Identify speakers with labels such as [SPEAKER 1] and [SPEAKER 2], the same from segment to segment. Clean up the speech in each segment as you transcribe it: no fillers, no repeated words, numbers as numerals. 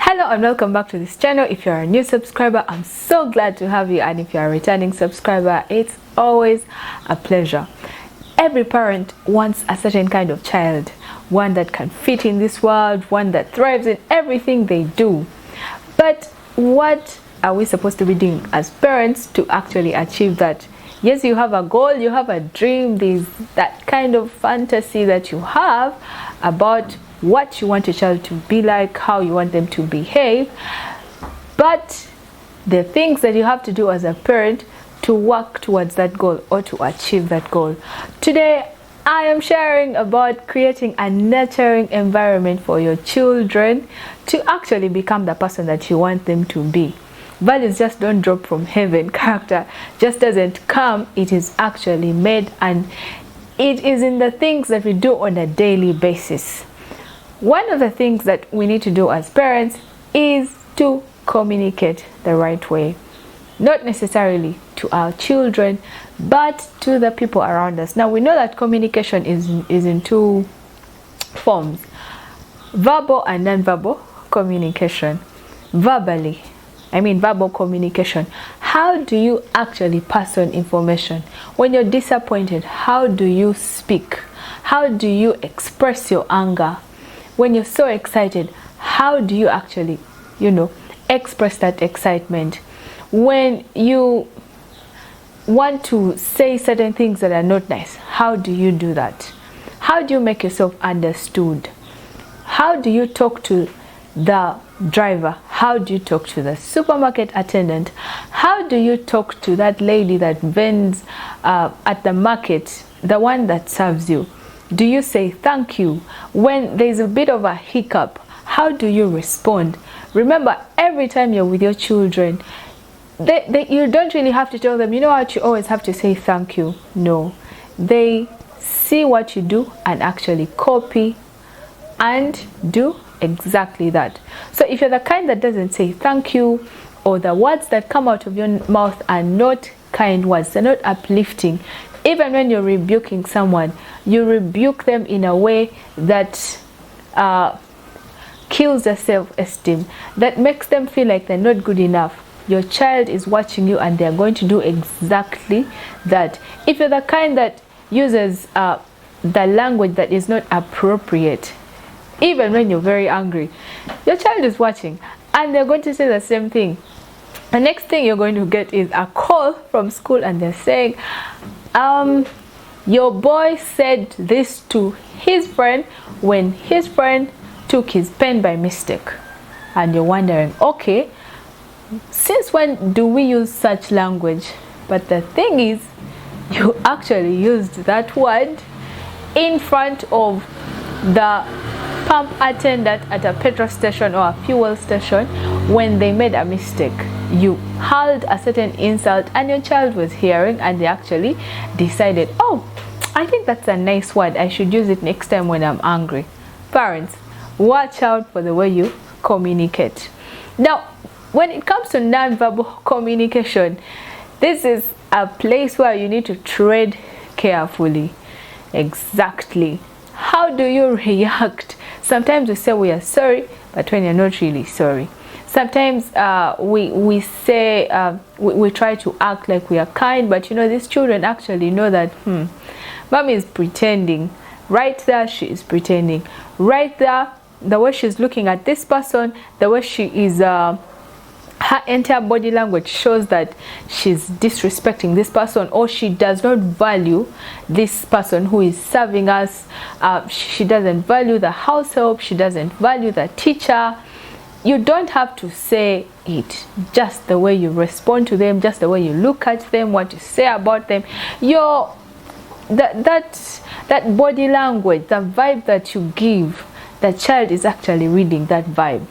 [SPEAKER 1] Hello and welcome back to this channel. If you're a new subscriber, I'm so glad to have you, and if you're a returning subscriber, it's always a pleasure. Every parent wants a certain kind of child, one that can fit in this world, one that thrives in everything they do. But what are we supposed to be doing as parents to actually achieve that? Yes, you have a goal, you have a dream, there's that kind of fantasy that you have about what you want your child to be like, how you want them to behave, but the things that you have to do as a parent to work towards that goal or to achieve that goal. Today I am sharing about creating a nurturing environment for your children to actually become the person that you want them to be. Values just don't drop from heaven. Character just doesn't come. It is actually made, and it is in the things that we do on a daily basis. One of the things that we need to do as parents is to communicate the right way. Not necessarily to our children, but to the people around us. Now, we know that communication is in two forms: verbal and non-verbal communication. Verbal communication. How do you actually pass on information? When you're disappointed, how do you speak? How do you express your anger? When you're so excited, how do you actually, express that excitement? When you want to say certain things that are not nice, how do you do that? How do you make yourself understood? How do you talk to the driver? How do you talk to the supermarket attendant? How do you talk to that lady that vends at the market, the one that serves you? Do you say thank you? When there's a bit of a hiccup, how do you respond? Remember, every time you're with your children, you don't really have to tell them, you always have to say thank you. No, they see what you do and actually copy and do exactly that. So if you're the kind that doesn't say thank you, or the words that come out of your mouth are not kind words, they're not uplifting, even when you're rebuking someone, you rebuke them in a way that kills their self-esteem, that makes them feel like they're not good enough. Your child is watching you and they're going to do exactly that. If you're the kind that uses the language that is not appropriate, even when you're very angry, your child is watching and they're going to say the same thing. The next thing you're going to get is a call from school and they're saying, your boy said this to his friend when his friend took his pen by mistake. And you're wondering, okay, since when do we use such language? But the thing is, you actually used that word in front of the pump attendant at a petrol station or a fuel station when they made a mistake. You hurled a certain insult and your child was hearing, and they actually decided, oh, I think that's a nice word, I should use it next time when I'm angry. Parents, watch out for the way you communicate. Now, when it comes to non-verbal communication, this is a place where you need to tread carefully. Exactly. How do you react? Sometimes we say we are sorry, but when you're not really sorry. Sometimes we say we try to act like we are kind, but these children actually know that mommy is pretending. Right there, she is pretending. Right there, the way she's looking at this person, the way she is, her entire body language shows that she's disrespecting this person, or she does not value this person who is serving us. She doesn't value the house help. She doesn't value the teacher. You don't have to say it, just the way you respond to them, just the way you look at them, what you say about them. That body language, the vibe that you give, the child is actually reading that vibe.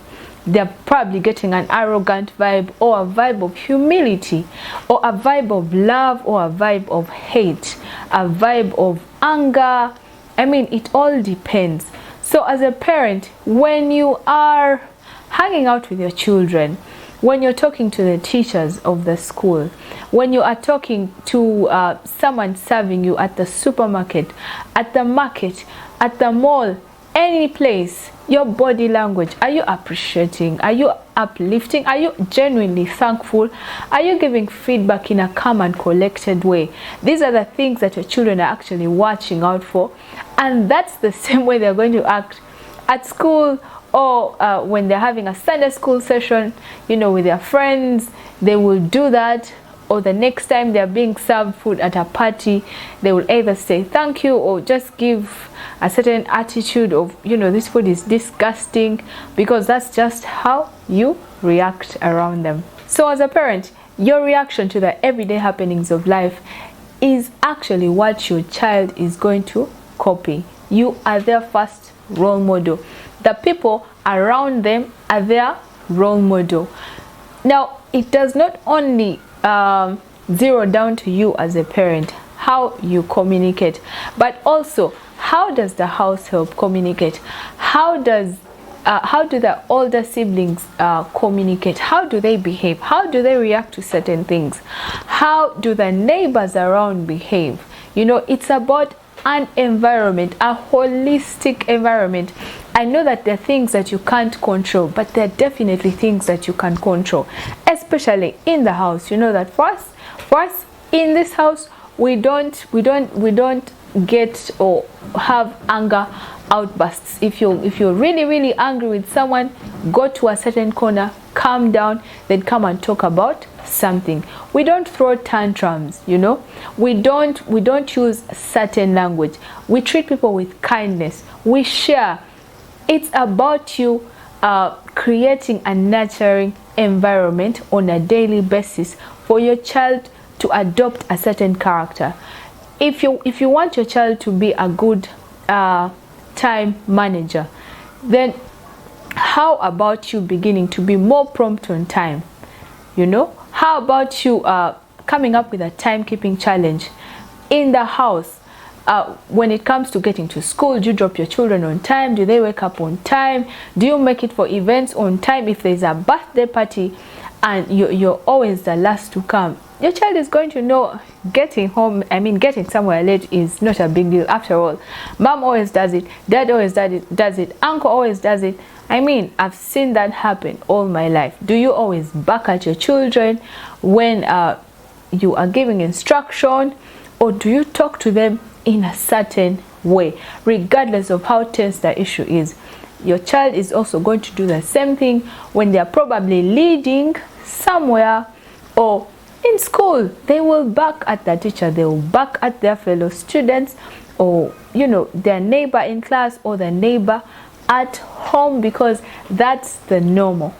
[SPEAKER 1] They're probably getting an arrogant vibe, or a vibe of humility, or a vibe of love, or a vibe of hate, a vibe of anger. It all depends. So as a parent, when you are hanging out with your children, when you're talking to the teachers of the school, when you are talking to someone serving you at the supermarket, at the market, at the mall, any place, Your body language. Are you appreciating? Are you uplifting? Are you genuinely thankful? Are you giving feedback in a calm and collected way? These are the things that your children are actually watching out for, and that's the same way they're going to act at school, or when they're having a Sunday school session, you know, with their friends. They will do that. Or the next time they're being served food at a party, they will either say thank you or just give a certain attitude of, you know, this food is disgusting, because that's just how you react around them. So as a parent, your reaction to the everyday happenings of life is actually what your child is going to copy. You are their first role model. The people around them are their role model. Now, it does not only zero down to you as a parent, how you communicate, but also how does the house help communicate? How do the older siblings communicate? How do they behave? How do they react to certain things? How do the neighbors around behave? You know, it's about an environment, a holistic environment. I know that there are things that you can't control, but there are definitely things that you can control, especially in the house. You know that for us in this house, we don't get or have anger outbursts. If you're really angry with someone, go to a certain corner, calm down, then come and talk about something. We don't throw tantrums, you know. We don't use certain language. We treat people with kindness. We share. It's about you creating a nurturing environment on a daily basis for your child to adopt a certain character. If you want your child to be a good time manager, then how about you beginning to be more prompt on time? You know, how about you coming up with a timekeeping challenge in the house? When it comes to getting to school, do you drop your children on time? Do they wake up on time? Do you make it for events on time? If there's a birthday party and you're always the last to come, your child is going to know getting somewhere late is not a big deal. After all, mom always does it, dad always does it, uncle always does it. I mean, I've seen that happen all my life. Do you always back at your children when you are giving instruction, or do you talk to them in a certain way, regardless of how tense the issue is? Your child is also going to do the same thing when they are probably leading somewhere or in school. They will back at the teacher, they will back at their fellow students, or, you know, their neighbor in class or the neighbor at home, because that's the normal.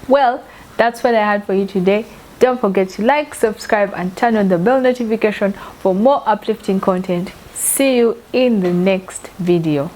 [SPEAKER 1] Well, that's what I had for you today. Don't forget to like, subscribe, and turn on the bell notification for more uplifting content. See you in the next video.